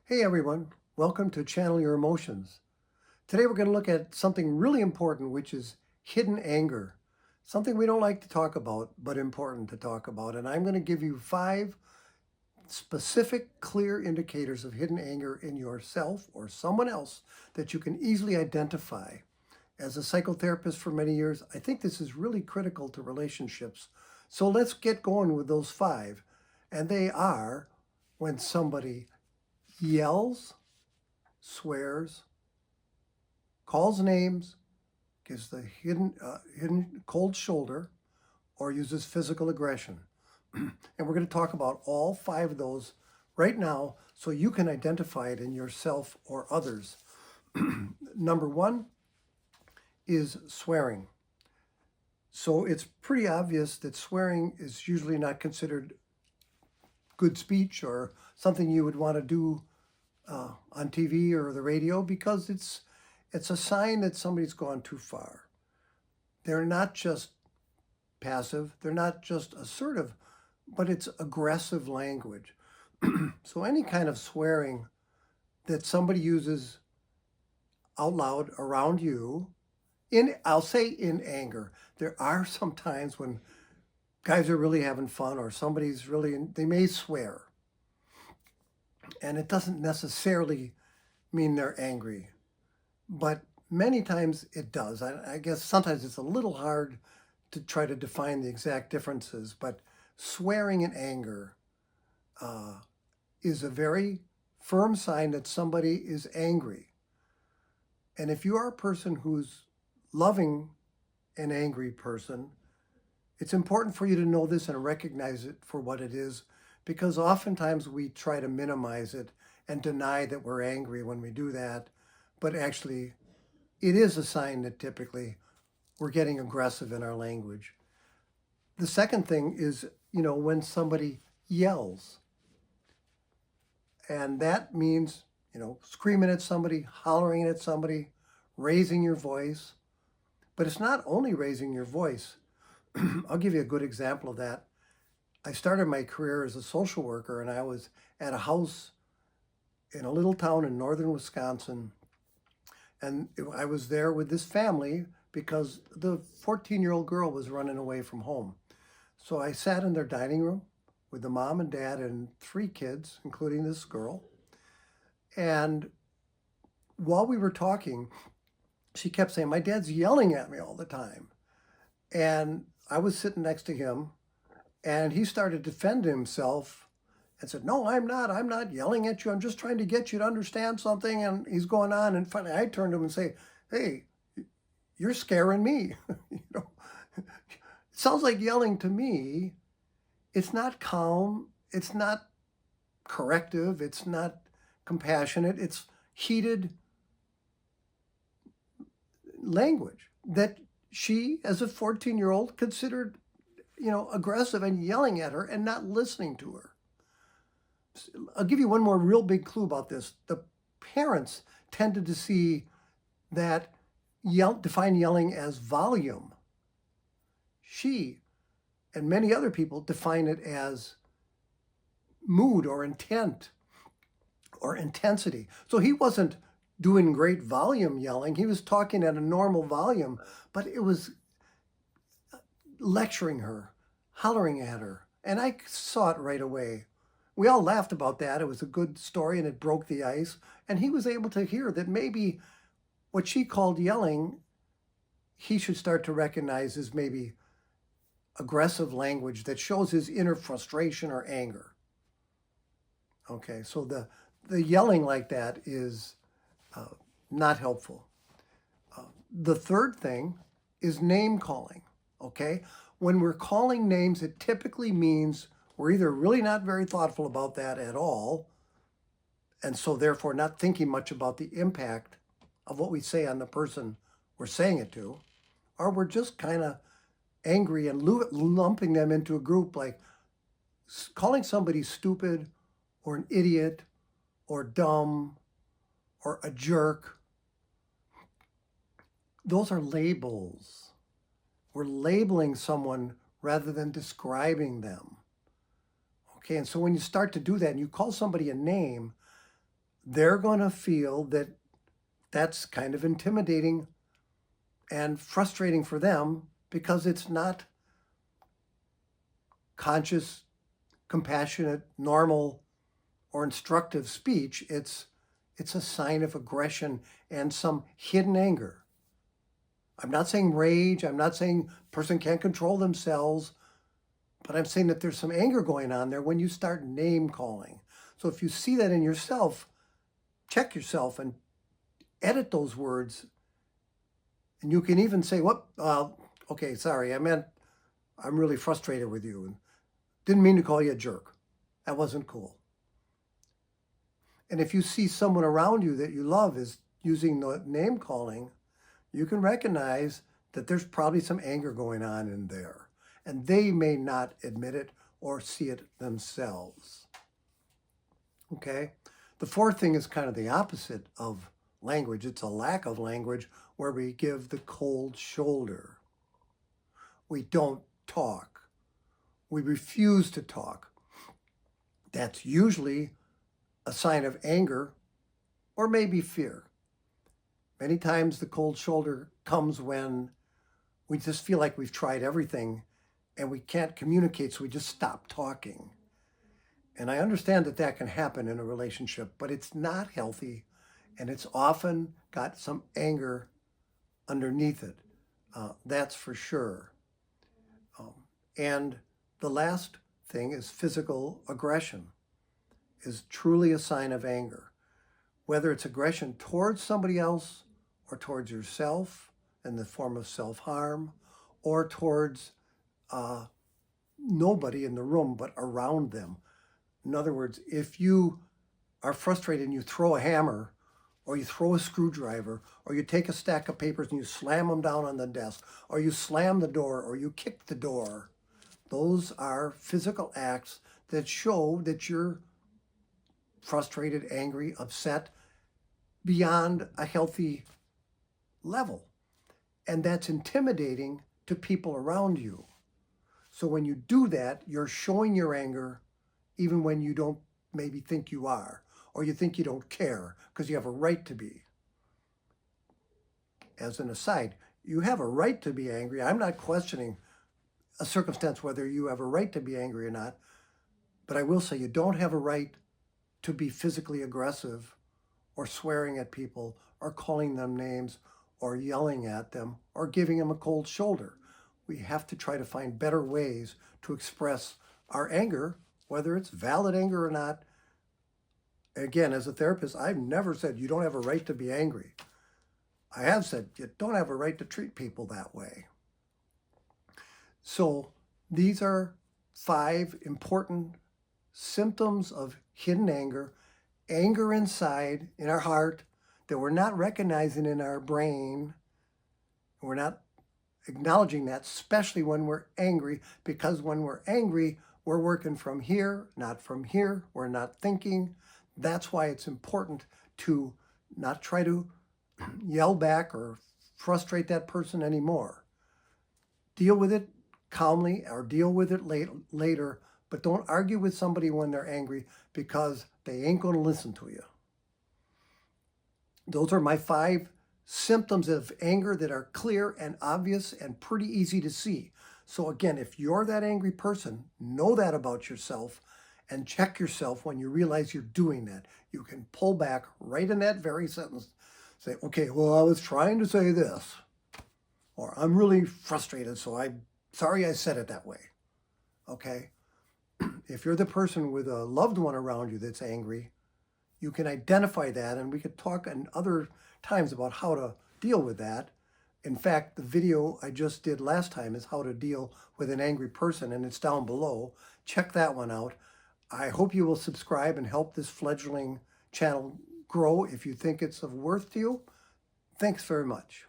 Hey everyone, welcome to Channel Your Emotions. Today we're going to look at something really important, which is hidden anger. Something we don't like to talk about, but important to talk about. And I'm going to give you 5 specific, clear indicators of hidden anger in yourself or someone else that you can easily identify. As a psychotherapist for many years, I think this is really critical to relationships. So let's get going with those 5. And they are when somebody yells, swears, calls names, gives the hidden cold shoulder, or uses physical aggression. And we're going to talk about all 5 of those right now so you can identify it in yourself or others. Number 1 is swearing. So it's pretty obvious that swearing is usually not considered good speech or something you would want to do on TV or the radio because it's a sign that somebody's gone too far. They're not just passive, they're not just assertive, but it's aggressive language. So any kind of swearing that somebody uses out loud around you, I'll say in anger. There are some times when guys are really having fun or somebody's really, they may swear. And it doesn't necessarily mean they're angry, but many times it does. I guess sometimes it's a little hard to try to define the exact differences, but swearing in anger is a very firm sign that somebody is angry. And if you are a person who's loving an angry person, it's important for you to know this and recognize it for what it is, because oftentimes we try to minimize it and deny that we're angry when we do that. But actually, it is a sign that typically we're getting aggressive in our language. The second thing is, when somebody yells. And that means, screaming at somebody, hollering at somebody, raising your voice. But it's not only raising your voice. I'll give you a good example of that. I started my career as a social worker, and I was at a house in a little town in northern Wisconsin. And I was there with this family because the 14-year-old girl was running away from home. So I sat in their dining room with the mom and dad and 3 kids, including this girl. And while we were talking, she kept saying, "My dad's yelling at me all the time." And I was sitting next to him, and he started to defend himself and said, "No, I'm not. I'm not yelling at you. I'm just trying to get you to understand something." And he's going on. And finally, I turned to him and say, "Hey, you're scaring me." It sounds like yelling to me. It's not calm. It's not corrective. It's not compassionate. It's heated language that she, as a 14-year-old, considered, aggressive and yelling at her and not listening to her. I'll give you one more real big clue about this. The parents tended to see that define yelling as volume. She and many other people define it as mood or intent or intensity. So he wasn't doing great volume yelling. He was talking at a normal volume, but it was lecturing her, hollering at her. And I saw it right away. We all laughed about that. It was a good story and it broke the ice. And he was able to hear that maybe what she called yelling, he should start to recognize as maybe aggressive language that shows his inner frustration or anger. Okay, so the yelling like that is not helpful. The third thing is name calling. Okay, when we're calling names, it typically means we're either really not very thoughtful about that at all, and so therefore not thinking much about the impact of what we say on the person we're saying it to, or we're just kind of angry and lumping them into a group, like calling somebody stupid or an idiot or dumb or a jerk. Those are labels. We're labeling someone rather than describing them. Okay, and so when you start to do that and you call somebody a name, they're going to feel that that's kind of intimidating and frustrating for them because it's not conscious, compassionate, normal, or instructive speech. It's a sign of aggression and some hidden anger. I'm not saying rage. I'm not saying person can't control themselves, but I'm saying that there's some anger going on there when you start name calling. So if you see that in yourself, check yourself and edit those words. And you can even say, "What? Okay, sorry. I'm really frustrated with you and didn't mean to call you a jerk. That wasn't cool." And if you see someone around you that you love is using the name calling, you can recognize that there's probably some anger going on in there. And they may not admit it or see it themselves. Okay? The fourth thing is kind of the opposite of language. It's a lack of language where we give the cold shoulder. We don't talk. We refuse to talk. That's usually a sign of anger or maybe fear. Many times the cold shoulder comes when we just feel like we've tried everything and we can't communicate, so we just stop talking. And I understand that that can happen in a relationship, but it's not healthy, and it's often got some anger underneath it. That's for sure. And the last thing is physical aggression is truly a sign of anger. Whether it's aggression towards somebody else or towards yourself in the form of self-harm or towards nobody in the room but around them. In other words, if you are frustrated and you throw a hammer or you throw a screwdriver or you take a stack of papers and you slam them down on the desk or you slam the door or you kick the door, those are physical acts that show that you're frustrated, angry, upset beyond a healthy level. And that's intimidating to people around you. So when you do that, you're showing your anger even when you don't maybe think you are, or you think you don't care because you have a right to be. As an aside, you have a right to be angry. I'm not questioning a circumstance whether you have a right to be angry or not, but I will say you don't have a right to be physically aggressive or swearing at people or calling them names or yelling at them or giving them a cold shoulder. We have to try to find better ways to express our anger, whether it's valid anger or not. Again, as a therapist, I've never said you don't have a right to be angry. I have said you don't have a right to treat people that way. So these are 5 important symptoms of hidden anger, anger inside in our heart that we're not recognizing in our brain. We're not acknowledging that, especially when we're angry, because when we're angry, we're working from here, not from here. We're not thinking. That's why it's important to not try to yell back or frustrate that person anymore. Deal with it calmly or deal with it later, but don't argue with somebody when they're angry because they ain't going to listen to you. Those are my 5 symptoms of anger that are clear and obvious and pretty easy to see. So again, if you're that angry person, know that about yourself and check yourself when you realize you're doing that. You can pull back right in that very sentence. Say, okay, well, I was trying to say this. Or I'm really frustrated, so I'm sorry I said it that way. Okay? If you're the person with a loved one around you that's angry, you can identify that, and we could talk in other times about how to deal with that. In fact, the video I just did last time is how to deal with an angry person, and it's down below. Check that one out. I hope you will subscribe and help this fledgling channel grow if you think it's of worth to you. Thanks very much.